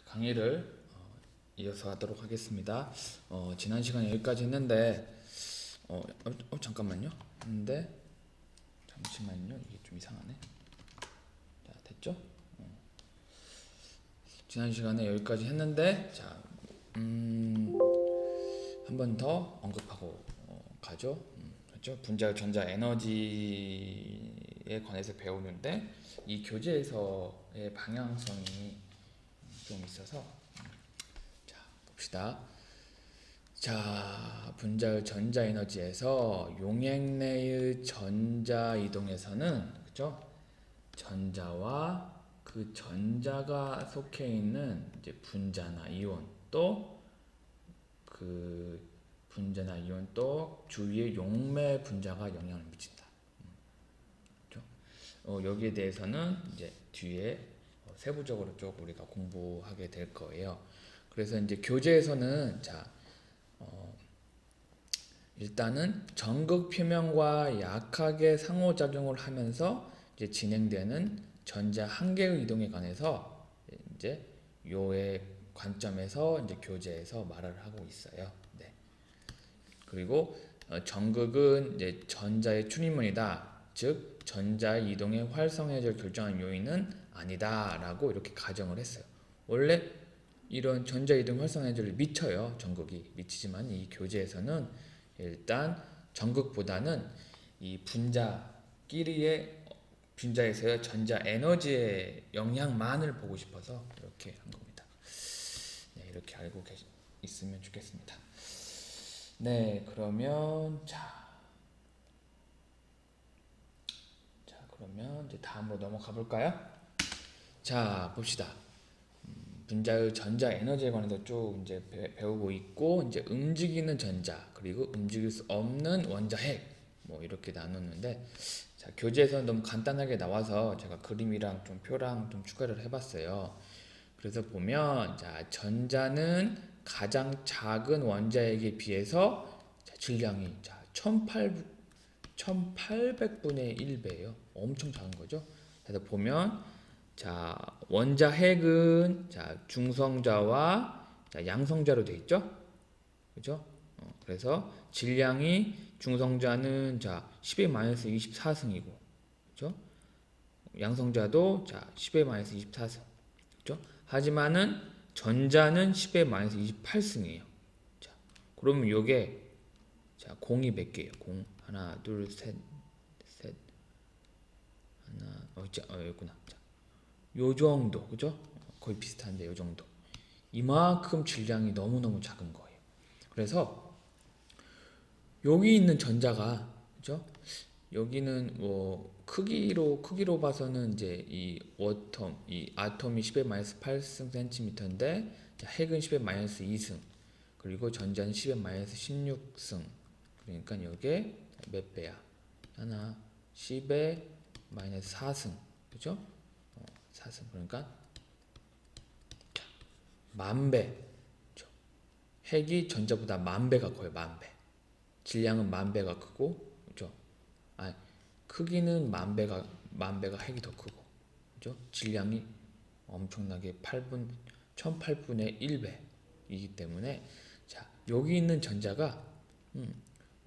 강의를 이어서 하도록 하겠습니다. 지난 시간에 여기까지 했는데 잠깐만요. 근데 잠시만요. 이게 좀 이상하네. 자, 됐죠? 지난 시간에 여기까지 했는데 자, 한 번 더 언급하고 가죠. 그렇죠? 분자 전자 에너지에 관해서 배우는데 이 교재에서의 방향성이 좀 있어서 자, 봅시다. 자, 분자의 전자 에너지에서 용액 내의 전자 이동에서는 그죠? 전자와 그 전자가 속해 있는 이제 분자나 이온 또 그 분자나 이온 또 주위의 용매 분자가 영향을 미친다. 그죠? 여기에 대해서는 이제 뒤에 세부적으로 쭉 우리가 공부하게 될 거예요. 그래서 이제 교재에서는 자, 일단은 전극 표면과 약하게 상호작용을 하면서 이제 진행되는 전자 한 개의 이동에 관해서 이제 요의 관점에서 이제 교재에서 말을 하고 있어요. 네. 그리고 전극은 이제 전자의 출입문이다. 즉 전자의 이동의 활성해를 결정하는 요인은 아니다라고 이렇게 가정을 했어요. 원래 이런 전자 이동 활성해를 미쳐요. 전극이 미치지만 이 교재에서는 일단 전극보다는 이 분자끼리의 분자에서의 전자 에너지의 영향만을 보고 싶어서 이렇게 한 겁니다. 네, 이렇게 알고 있으면 좋겠습니다. 네, 그러면 그러면 이제 다음으로 넘어가 볼까요? 자, 봅시다. 분자의 전자 에너지에 관해서 쭉 이제 배우고 있고 이제 움직이는 전자 그리고 움직일 수 없는 원자 핵 뭐 이렇게 나눴는데 자, 교재에서는 너무 간단하게 나와서 제가 그림이랑 좀 표랑 좀 추가를 해봤어요. 그래서 보면 자, 전자는 가장 작은 원자핵에 비해서 자, 질량이 자, 1800분의 1배예요. 엄청 작은 거죠. 그래서 보면 자, 원자 핵은 자, 중성자와 자, 양성자로 되어 있죠. 그죠? 그래서 질량이 중성자는 자, 10의 마이너스 24승이고 그죠? 양성자도 자, 10의 마이너스 24승. 그죠? 하지만은 전자는 10의 마이너스 28승이에요. 자, 그러면 요게 자, 공이 몇 개예요? 공 하나, 둘, 셋, 하나, 여기구나. 자, 요 정도, 그죠? 거의 비슷한데 요 정도. 이만큼 질량이 너무너무 작은 거예요. 그래서 여기 있는 전자가 그죠? 여기는 뭐 크기로 봐서는 이제 이 워텀, 이 아톰이 10의 마이너스 8승 센티미터인데 핵은 10의 마이너스 2승 그리고 전자는 10의 마이너스 16승 그러니까 이게 몇 배야? 하나 10의 마이너스 4승 그죠? 4승 그러니까 만배 핵이 전자보다 만배가 커요. 만배 질량은 만배가 크고 그죠? 아 크기는 만배가 핵이 더 크고 그죠? 질량이 엄청나게 1008분의 1배이기 때문에 자 여기 있는 전자가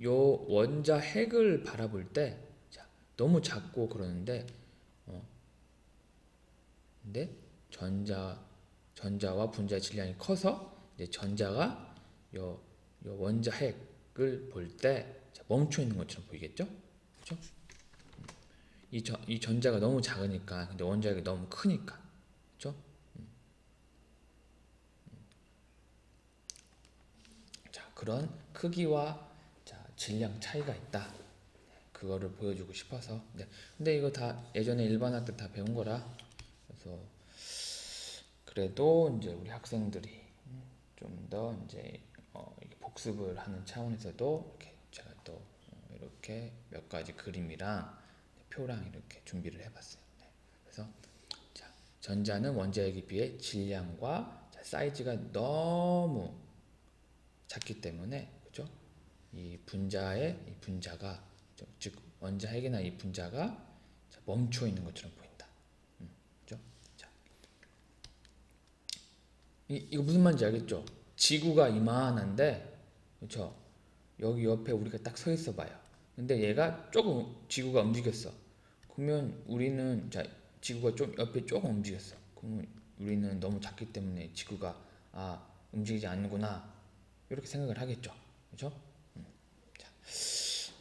요 원자 핵을 바라볼 때 자, 너무 작고 그러는데 근데 전자와 분자의 질량이 커서 이제 전자가 요 원자 핵을 볼 때 멈춰 있는 것처럼 보이겠죠? 그죠? 이 전자가 너무 작으니까 근데 원자 핵이 너무 크니까 그죠? 자 그런 크기와 자, 질량 차이가 있다. 그거를 보여주고 싶어서 네. 근데 이거 다 예전에 일반학 때 다 배운 거라 그래서 그래도 이제 우리 학생들이 좀 더 이제 복습을 하는 차원에서도 이렇게 제가 또 이렇게 몇 가지 그림이랑 표랑 이렇게 준비를 해봤어요. 네. 그래서 자, 전자는 원자핵에 비해 질량과 자, 사이즈가 너무 작기 때문에 그죠? 이 분자가 즉 원자핵이나 이 분자가 멈춰 있는 것처럼 보인다. 그죠? 자, 이거 무슨 말인지 알겠죠? 지구가 이만한데, 그렇죠? 여기 옆에 우리가 딱 서 있어 봐요. 근데 얘가 조금 지구가 움직였어. 그러면 우리는 자 지구가 좀 옆에 조금 움직였어. 그러면 우리는 너무 작기 때문에 지구가 움직이지 않는구나 이렇게 생각을 하겠죠. 그렇죠? 자,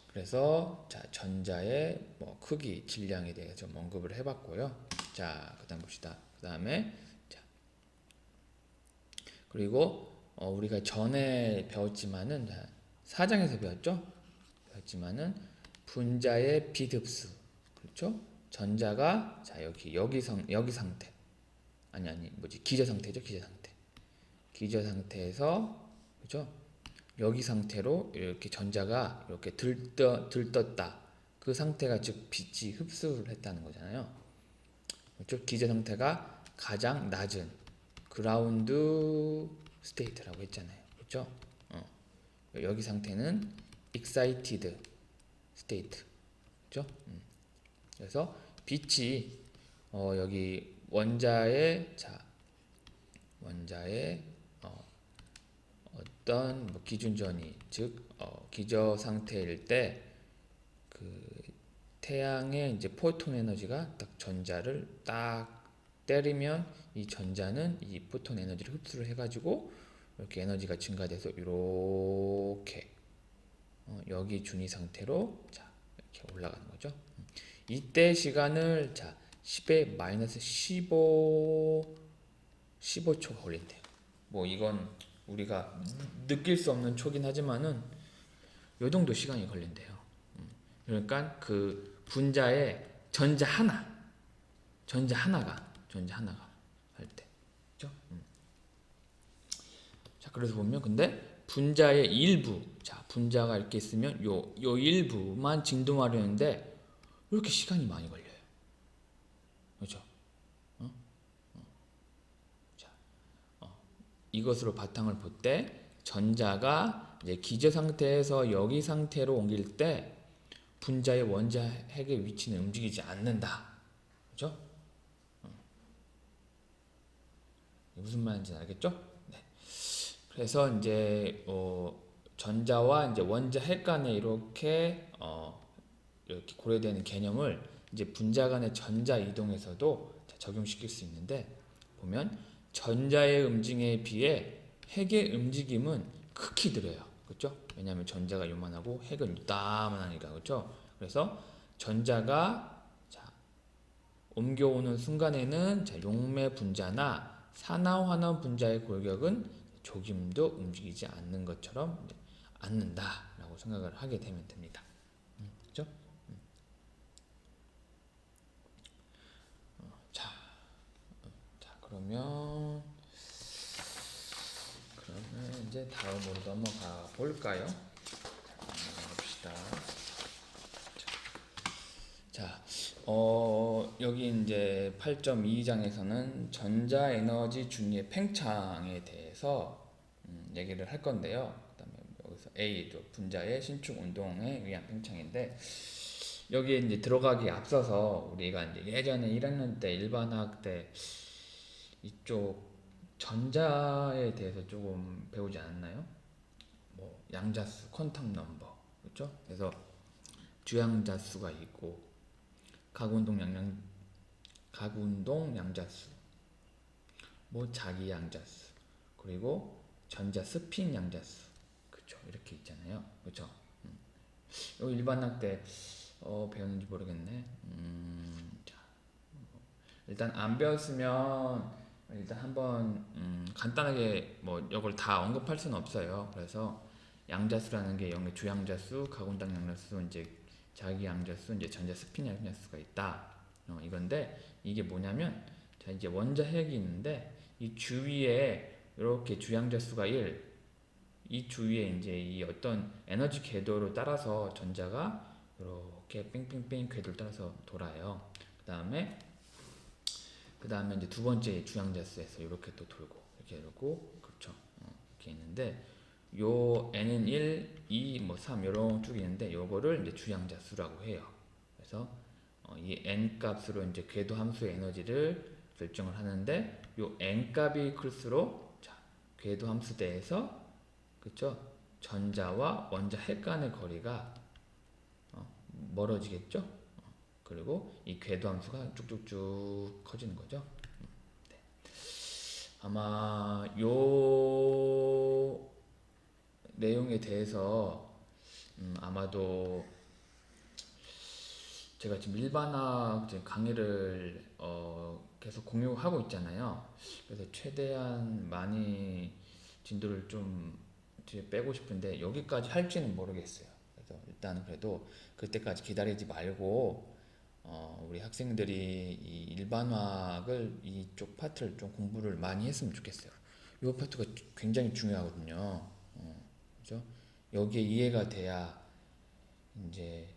그래서 자 전자의 뭐 크기, 질량에 대해서 좀 언급을 해봤고요. 자 그다음 봅시다. 그다음에 자 그리고 우리가 전에 배웠지만은 4장에서 배웠지만은 분자의 비흡수 그렇죠? 전자가 자 여기 상태 아니 뭐지 기저 상태죠 기저 상태에서 그렇죠? 여기 상태로 이렇게 전자가 이렇게 들떴다 그 상태가 즉 빛이 흡수를 했다는 거잖아요. 그렇죠? 기저 상태가 가장 낮은 그라운드 스테이트라고 했잖아요. 그렇죠? 여기 상태는 excited state. 그렇죠? 그래서 빛이 여기 원자의 어떤 뭐 기준전이 즉 기저 상태일 때 그 태양의 이제 포톤 에너지가 딱 전자를 딱 때리면 이 전자는 이 포톤 에너지를 흡수를 해가지고 이렇게 에너지가 증가돼서 이렇게 여기 준위 상태로 자 이렇게 올라가는 거죠. 이때 시간을 자 10의 마이너스 15초가 걸린대요. 뭐 이건 우리가 느낄 수 없는 초긴 하지만은 요 정도 시간이 걸린대요. 그러니까 그 분자의 전자 하나가 할 때, 그렇죠? 자 그래서 보면 근데 분자의 일부, 자 분자가 이렇게 있으면 요 일부만 진동하려는데 이렇게 시간이 많이 걸려요. 그렇죠? 자, 이것으로 바탕을 볼 때 전자가 이제 기저 상태에서 여기 상태로 옮길 때 분자의 원자 핵의 위치는 움직이지 않는다. 그렇죠? 무슨 말인지 알겠죠? 네. 그래서 이제 전자와 이제 원자 핵 간에 이렇게 고려되는 개념을 이제 분자 간의 전자 이동에서도 적용시킬 수 있는데 보면 전자의 움직임에 비해 핵의 움직임은 극히 느려요. 그렇죠? 왜냐하면 전자가 요만하고 핵은 이따만하니까 그렇죠? 그래서 전자가 옮겨오는 순간에는 용매 분자나 산화환원 분자의 골격은 조금도 움직이지 않는 것처럼 않는다라고 생각을 하게 되면 됩니다. 그렇죠? 자, 그러면 이제 다음으로 넘어가 볼까요? 자, 봅시다. 자, 여기 이제 8.2장에서는 전자 에너지 준위의 팽창에 대해서 얘기를 할 건데요. 그다음에 여기서 A, 분자의 신축 운동에 의한 팽창인데 여기에 이제 들어가기 앞서서 우리가 이제 예전에 1학년 때 일반화학 때 이쪽 전자에 대해서 조금 배우지 않았나요? 뭐 양자수, 퀀텀 넘버, 그렇죠? 그래서 주양자수가 있고 가운동 양자수, 뭐 자기 양자수, 그리고 전자 스핀 양자수, 그렇죠? 이렇게 있잖아요, 그렇죠? 이거 일반학 때 배웠는지 모르겠네. 자, 일단 안 배웠으면 일단 한번 간단하게 뭐 이걸 다 언급할 수는 없어요. 그래서 양자수라는 게 영의 주양자수, 가공당 양자수, 이제 자기 양자수, 이제 전자 스핀 양자수가 있다. 이건데 이게 뭐냐면 자 이제 원자 핵이 있는데 이 주위에 이렇게 주양자수가 1, 이 주위에 이제 이 어떤 에너지 궤도를 따라서 전자가 이렇게 뺑뺑뺑 궤도를 따라서 돌아요. 그 다음에 이제 두 번째 주양자수에서 이렇게 또 돌고 이렇게 돌고 그렇죠. 이렇게 있는데 요 n은 1, 2, 뭐 3 이런 쭉 있는데 요거를 이제 주양자수라고 해요. 그래서 이 n 값으로 이제 궤도 함수의 에너지를 결정을 하는데 요 n 값이 클수록 궤도 함수대에서 그쵸? 전자와 원자 핵 간의 거리가 멀어지겠죠? 그리고 이 궤도 함수가 쭉쭉쭉 커지는 거죠. 네. 아마 요 내용에 대해서 아마도 제가 지금 일반학 강의를 계속 공유하고 있잖아요. 그래서 최대한 많이 진도를 좀 뒤에 빼고 싶은데 여기까지 할지는 모르겠어요. 그래서 일단 그래도 그때까지 기다리지 말고 우리 학생들이 이 일반학을 이쪽 파트를 좀 공부를 많이 했으면 좋겠어요. 이 파트가 굉장히 중요하거든요. 그죠? 여기에 이해가 돼야 이제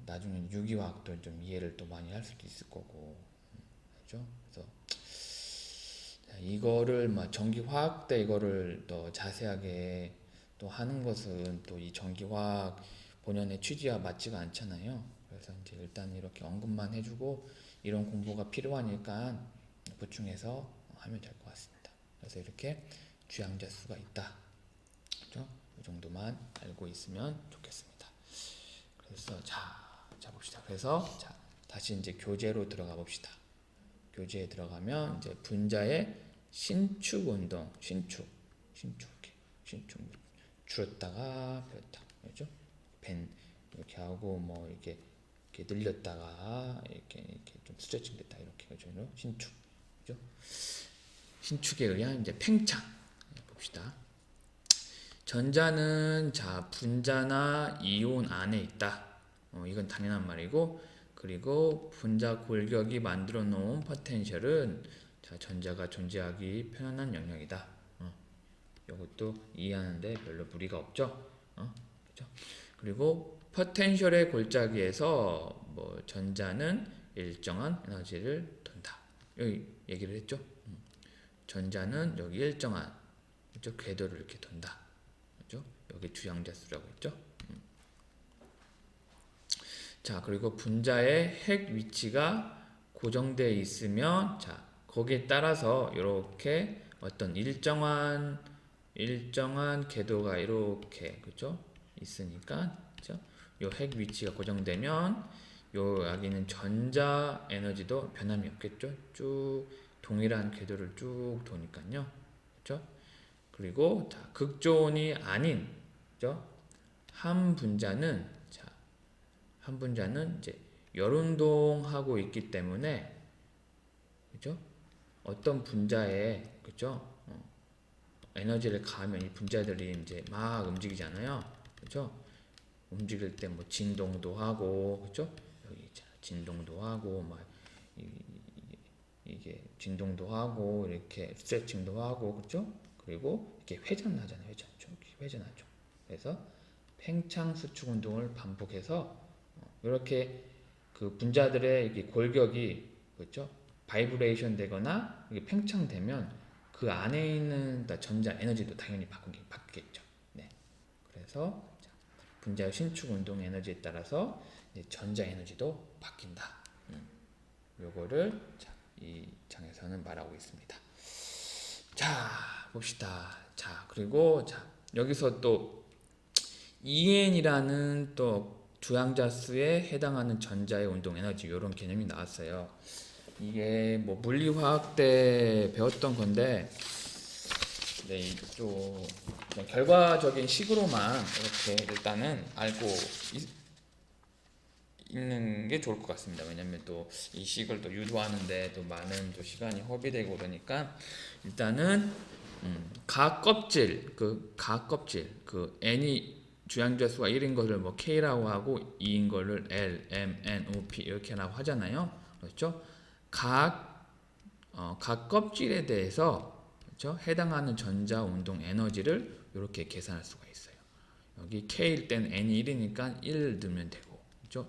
나중에 유기화학도 좀 이해를 또 많이 할 수도 있을 거고, 그죠? 그래서 이거를 막 전기화학 때 이거를 더 자세하게 또 하는 것은 또 이 전기화학 본연의 취지와 맞지가 않잖아요. 그래서 이제 일단 이렇게 언급만 해주고 이런 공부가 필요하니까 보충해서 하면 될 것 같습니다. 그래서 이렇게 주양자 수가 있다. 그죠? 이 정도만 알고 있으면 좋겠습니다. 그래서 자 봅시다. 그래서 자 다시 이제 교재로 들어가 봅시다. 교재에 들어가면 이제 분자의 신축 운동, 신축 이렇게 신축 줄였다가 뺐다, 그렇죠? 벤 이렇게 하고 뭐 이렇게 늘렸다가 이렇게 좀 스트레칭 됐다 이렇게 그죠? 신축, 그죠? 신축에 의한 이제 팽창 봅시다. 전자는 자 분자나 이온 안에 있다. 이건 당연한 말이고, 그리고 분자 골격이 만들어 놓은 포텐셜은 자 전자가 존재하기 편안한 영역이다. 이것도 이해하는데 별로 무리가 없죠. 그렇죠? 그리고 포텐셜의 골짜기에서 뭐 전자는 일정한 에너지를 돈다. 여기 얘기를 했죠. 전자는 여기 일정한 그렇죠? 궤도를 이렇게 돈다. 그렇죠? 여기 주양자 수라고 했죠. 자, 그리고 분자의 핵 위치가 고정되어 있으면 자, 거기에 따라서 이렇게 어떤 일정한 궤도가 이렇게 그죠? 있으니까 그죠? 요 핵 위치가 고정되면 요 여기는 전자 에너지도 변함이 없겠죠? 쭉 동일한 궤도를 쭉 도니까요. 그죠? 그리고 자, 극조온이 아닌 그죠? 한 분자는 이제 열운동하고 있기 때문에 그죠? 어떤 분자에 그죠? 에너지를 가하면 이 분자들이 이제 막 움직이잖아요. 그죠? 움직일 때 뭐 진동도 하고 그죠? 여기 있잖아. 진동도 하고 막 이게 진동도 하고 이렇게 스트레칭도 하고 그죠? 그리고 이렇게 회전하잖아요. 회전하죠. 그래서 팽창 수축 운동을 반복해서 이렇게 그 분자들의 이게 골격이 그렇죠? 바이브레이션 되거나 이게 팽창되면 그 안에 있는 전자 에너지도 당연히 바뀌겠죠. 네. 그래서 분자의 신축 운동 에너지에 따라서 전자 에너지도 바뀐다. 요거를 이 장에서는 말하고 있습니다. 자, 봅시다. 자, 그리고 여기서 또 EN이라는 또 주양자 수에 해당하는 전자의 운동 에너지 이런 개념이 나왔어요. 이게 뭐 물리화학 때 배웠던 건데, 네, 좀 결과적인 식으로만 이렇게 일단은 알고 있는 게 좋을 것 같습니다. 왜냐면 또 이 식을 또 유도하는데 또 많은 또 시간이 허비되고 그러니까 일단은 각 껍질 그 n이 주양자 수가 1인 것을 뭐 K라고 하고 2인 것을 L, M, N, O, P 이렇게라고 하잖아요. 그렇죠? 각 껍질에 대해서 그렇죠? 해당하는 전자 운동 에너지를 이렇게 계산할 수가 있어요. 여기 K일 때는 N이 1이니까 1을 넣으면 되고, 그렇죠?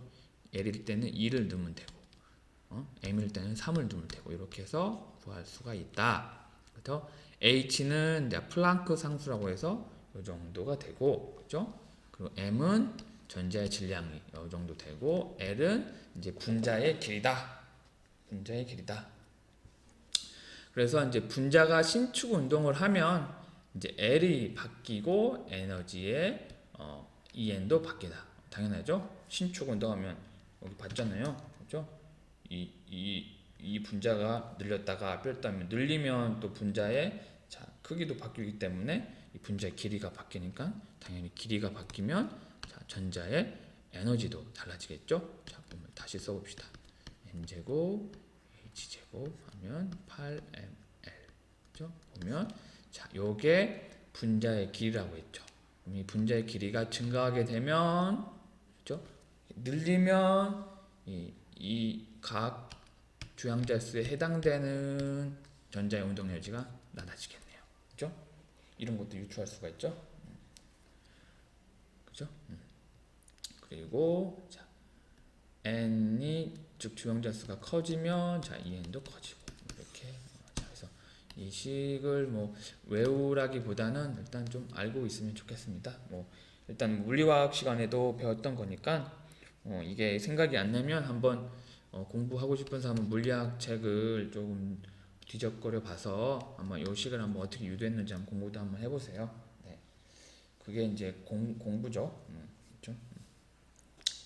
L일 때는 2를 넣으면 되고, M일 때는 3을 넣으면 되고 이렇게 해서 구할 수가 있다. 그래서 H는 플랑크 상수라고 해서 이 정도가 되고, 그렇죠? 그리고 M은 전자의 질량이 이 정도 되고, L은 이제 분자의 길이다. 그래서 이제 분자가 신축 운동을 하면 이제 L이 바뀌고 에너지의 EN도 바뀌다. 당연하죠. 신축을 넣으면 여기 봤잖아요. 그죠? 이 분자가 늘렸다가 뺐다면 늘리면 또 분자의 크기도 바뀌기 때문에 이 분자의 길이가 바뀌니까 당연히 길이가 바뀌면 전자의 에너지도 달라지겠죠. 자, 그러면 다시 써봅시다. m제곱 h제곱 하면 8ml. 그죠? 보면 요게 분자의 길이라고 했죠. 이 분자의 길이가 증가하게 되면, 그죠? 늘리면 이 각 주양자수에 해당되는 전자의 운동 에너지가 낮아지겠네요. 그죠? 이런 것도 유추할 수가 있죠. 그죠? 그리고 n이 즉 주양자수가 커지면 이 n도 커지고 이렇게. 그래서 이 식을 뭐 외우라기보다는 일단 좀 알고 있으면 좋겠습니다. 뭐 일단 물리화학 시간에도 배웠던 거니까 이게 생각이 안 나면 한번 공부하고 싶은 사람은 물리학 책을 조금 뒤적거려 봐서 아마 요 식을 한번 어떻게 유도했는지 한번 공부도 한번 해보세요. 네. 그게 이제 공부죠. 그렇죠?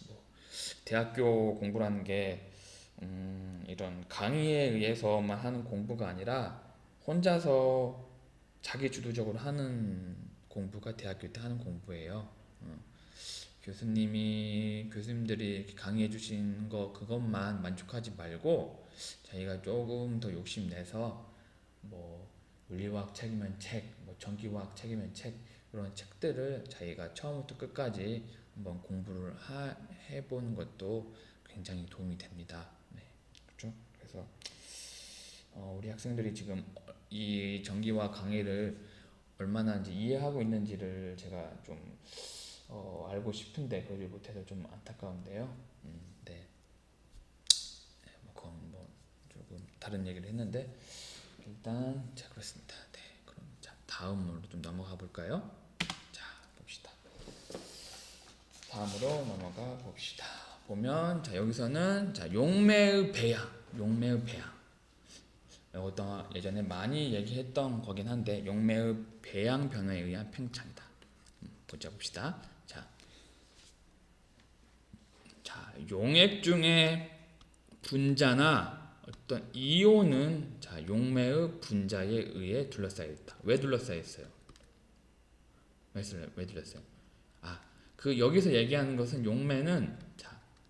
뭐 대학교 공부라는 게 이런 강의에 의해서만 하는 공부가 아니라 혼자서 자기 주도적으로 하는 공부가 대학교 때 하는 공부예요. 교수님들이 이렇게 강의해 주신 거 그것만 만족하지 말고 자기가 조금 더 욕심내서 뭐 물리화학 책이면 책, 뭐 전기화학 책이면 책, 이런 책들을 자기가 처음부터 끝까지 한번 공부를 해보는 것도 굉장히 도움이 됩니다. 네, 그렇죠? 그래서 우리 학생들이 지금 이 전기화학 강의를 얼마나 이제 이해하고 있는지를 제가 좀 알고 싶은데 그러지 못해서 좀 안타까운데요. 네. 그건 뭐 조금 다른 얘기를 했는데 일단 그렇습니다. 네, 그럼 다음으로 좀 넘어가 볼까요? 봅시다. 다음으로 넘어가 봅시다. 보면 여기서는 용매의 배양, 어떤 예전에 많이 얘기했던 거긴 한데 용매의 배양 변화에 의한 팽창이다. 봅시다. 용액 중에 분자나 어떤 이온은 용매의 분자에 의해 둘러싸여 있다. 왜 둘러싸여 있어요? 왜 둘러싸요? 여기서 얘기하는 것은 용매는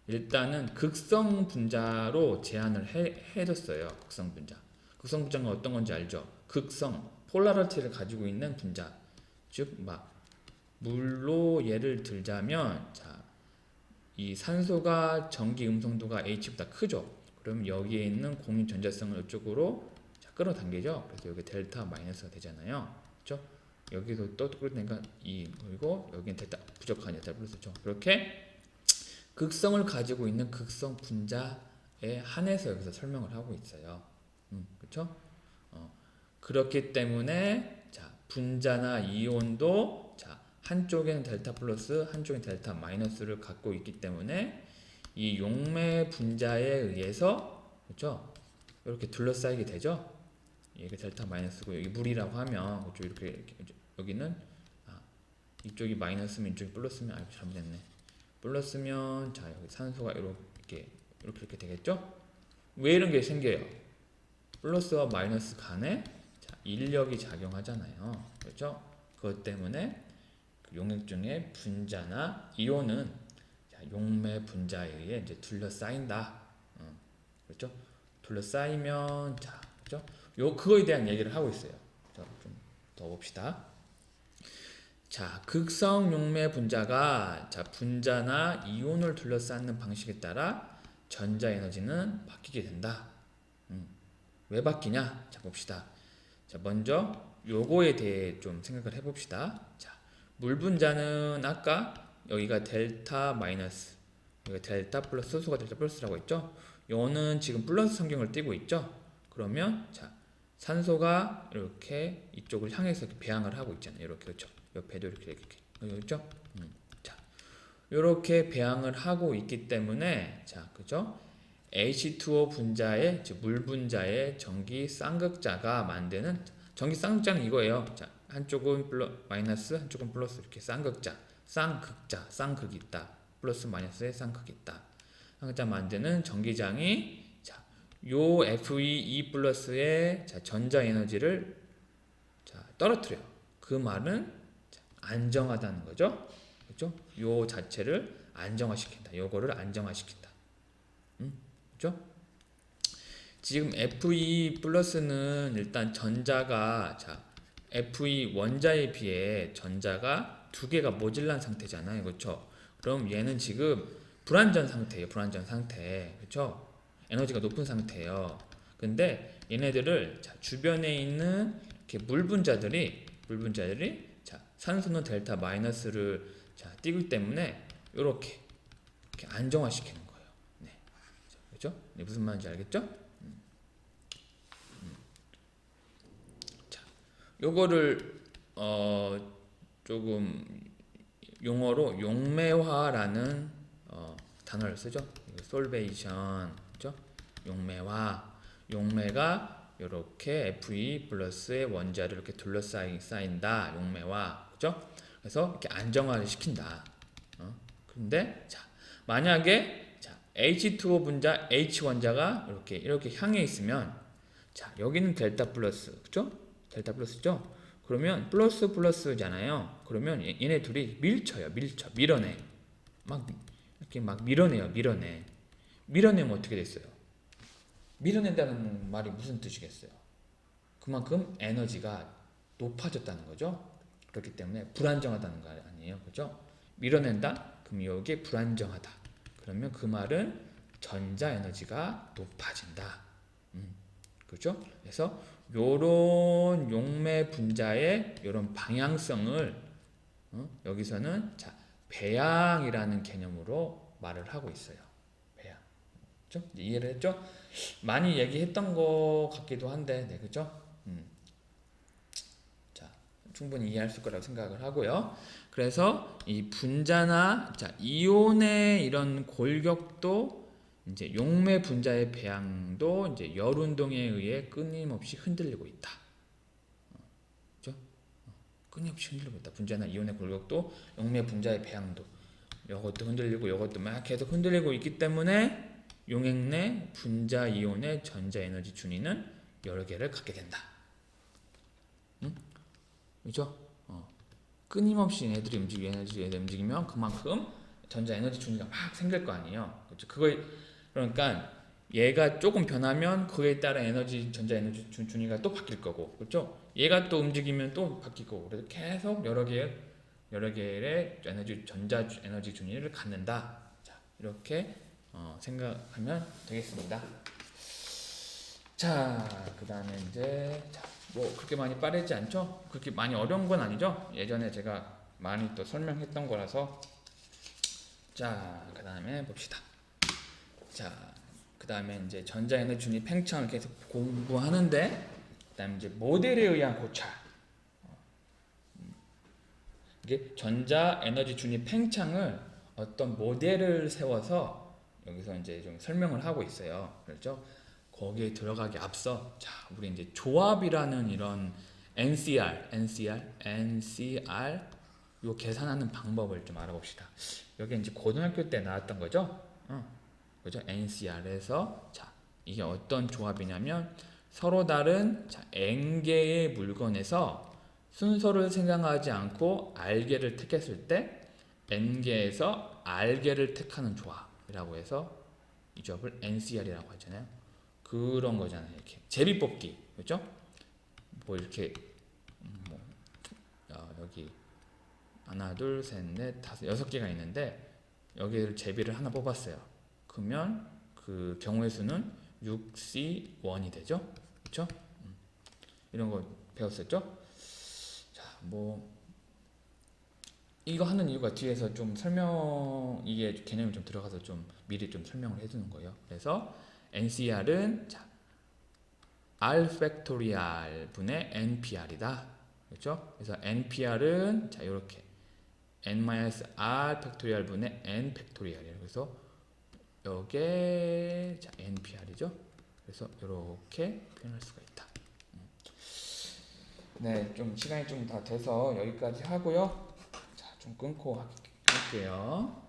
일단은 극성 분자로 제한을 해뒀어요. 극성 분자. 극성 분자가 어떤 건지 알죠? 극성, 폴라리티를 가지고 있는 분자. 즉, 물로 예를 들자면, 이 산소가 전기 음성도가 H보다 크죠. 그럼 여기에 있는 공유 전자성을 이쪽으로 끌어당기죠. 그래서 여기 델타 마이너스가 되잖아요. 그렇죠? 여기서 또 끌어당기니까 그리고 여기는 델타 부족한 델타 플러스죠. 그렇게 극성을 가지고 있는 극성 분자에 한해서 여기서 설명을 하고 있어요. 그렇죠? 그렇기 때문에 분자나 이온도 한쪽에는 델타 플러스, 한쪽에는 델타 마이너스를 갖고 있기 때문에 이 용매 분자에 의해서 그렇죠? 이렇게 둘러싸이게 되죠. 이게 델타 마이너스고 여기 물이라고 하면 그렇죠? 이렇게 여기는 이쪽이 마이너스면 이쪽이 플러스면 잘못했네. 플러스면 여기 산소가 이렇게 되겠죠? 왜 이런 게 생겨요? 플러스와 마이너스 간에 인력이 작용하잖아요. 그렇죠? 그것 때문에 용액 중에 분자나 이온은 용매 분자에 의해 이제 둘러싸인다. 그렇죠? 둘러싸이면 그렇죠? 그거에 대한 얘기를 하고 있어요. 좀 더 봅시다. 극성 용매 분자가 분자나 이온을 둘러싸는 방식에 따라 전자 에너지는 바뀌게 된다. 왜 바뀌냐? 봅시다. 먼저 요거에 대해 좀 생각을 해봅시다. 물 분자는 아까 여기가 델타 마이너스, 여기가 델타 플러스, 소수가 델타 플러스라고 했죠. 요는 지금 플러스 성경을 띄고 있죠. 그러면 산소가 이렇게 이쪽을 향해서 이렇게 배양을 하고 있잖아요. 이렇게 그렇죠. 옆에도 이렇게 그렇죠. 이렇게 배양을 하고 있기 때문에 그죠. H2O 분자의 즉 물 분자의 전기 쌍극자가 만드는 전기 쌍극자는 이거예요. 한쪽은 마이너스, 한쪽은 플러스 이렇게 쌍극자, 쌍극이 있다. 플러스 마이너스에 쌍극이 있다. 쌍극자 만드는 전기장이 자, 요 FE 플러스의 전자 에너지를 떨어뜨려. 그 말은 안정하다는 거죠. 그렇죠? 요 자체를 안정화시킨다. 요거를 안정화시킨다. 그렇죠? 지금 FE 플러스는 일단 전자가 FE 원자에 비해 전자가 두 개가 모질란 상태잖아요. 그렇죠? 그럼 얘는 지금 불완전 상태예요. 불완전 상태. 그렇죠? 에너지가 높은 상태예요. 근데 얘네들을 주변에 있는 이렇게 물 분자들이 산소는 델타 마이너스를 띄기 때문에 이렇게 안정화시키는 거예요. 네. 그렇죠? 네, 무슨 말인지 알겠죠? 자, 요거를 조금 용어로 용매화라는 단어를 쓰죠. 솔베이션, 그렇죠? 용매가 이렇게 Fe 플러스의 원자를 이렇게 둘러싸인다. 용매화, 그렇죠? 그래서 이렇게 안정화를 시킨다. 근데 만약에 H2O 분자 H 원자가 이렇게 향해 있으면 여기는 델타 플러스, 그렇죠? 델타 플러스죠? 그러면 플러스잖아요. 그러면 얘네 둘이 밀어내. 막 밀어내요. 밀어내면 어떻게 됐어요? 밀어낸다는 말이 무슨 뜻이겠어요? 그만큼 에너지가 높아졌다는 거죠. 그렇기 때문에 불안정하다는 거 아니에요. 그죠? 밀어낸다? 그럼 이게 불안정하다. 그러면 그 말은 전자 에너지가 높아진다. 그렇죠? 그래서 요런 용매 분자의 요런 방향성을 여기서는 배양이라는 개념으로 말을 하고 있어요. 배양. 그렇죠? 이해를 했죠? 많이 얘기했던 것 같기도 한데, 네, 그렇죠? 충분히 이해할 수 있을 거라고 생각을 하고요. 그래서 이 분자나 이온의 이런 골격도 이제 용매 분자의 배양도 이제 열 운동에 의해 끊임없이 흔들리고 있다. 그렇죠? 끊임없이 흔들리고 있다. 분자나 이온의 골격도 용매 분자의 배양도 이것도 흔들리고 이것도 막 계속 흔들리고 있기 때문에 용액 내 분자 이온의 전자 에너지 준위는 여러 개를 갖게 된다. 그죠? 끊임없이 얘네들이 움직이면 그만큼 전자 에너지 준위가 막 생길 거 아니에요. 그렇죠? 그러니까 얘가 조금 변하면 그에 따라 전자 에너지 준위가 또 바뀔 거고, 그렇죠? 얘가 또 움직이면 또 바뀔 거고, 그래서 계속 여러 개의 전자 에너지 준위를 갖는다. 이렇게 생각하면 되겠습니다. 그 다음에 이제 뭐 그렇게 많이 빠르지 않죠? 그렇게 많이 어려운 건 아니죠? 예전에 제가 많이 또 설명했던 거라서. 그 다음에 봅시다. 그 다음에 이제 전자 에너지 준위 팽창을 계속 공부하는데, 그 다음에 이제 모델에 의한 고찰. 이게 전자 에너지 준위 팽창을 어떤 모델을 세워서 여기서 이제 좀 설명을 하고 있어요. 그렇죠? 거기에 들어가기 앞서 우리 이제 조합이라는 이런 NCR 요 계산하는 방법을 좀 알아봅시다. 여기 이제 고등학교 때 나왔던 거죠. 그죠? NCR에서 이게 어떤 조합이냐면 서로 다른 N개의 물건에서 순서를 생각하지 않고 R개를 택했을 때 N개에서 R개를 택하는 조합이라고 해서 이 조합을 NCR이라고 하잖아요. 그런 거잖아요. 이렇게 제비뽑기, 그렇죠? 뭐 이렇게 여기 하나, 둘, 셋, 넷, 다섯, 6개가 있는데 여기를 제비를 하나 뽑았어요. 그러면 그 경우의 수는 6C1이 되죠, 그렇죠? 이런 거 배웠었죠? 뭐 이거 하는 이유가 뒤에서 좀 이게 개념이 좀 들어가서 좀 미리 좀 설명을 해주는 거예요. 그래서 NCR은 R 팩토리얼 분의 NPR이다. 그렇죠? 그래서 NPR은 이렇게 N-R 팩토리얼 분의 N 팩토리얼이에요. 그래서 이게 NPR이죠. 그래서 이렇게 표현할 수가 있다. 네, 좀 시간이 좀 다 돼서 여기까지 하고요. 자, 좀 끊고 할게요.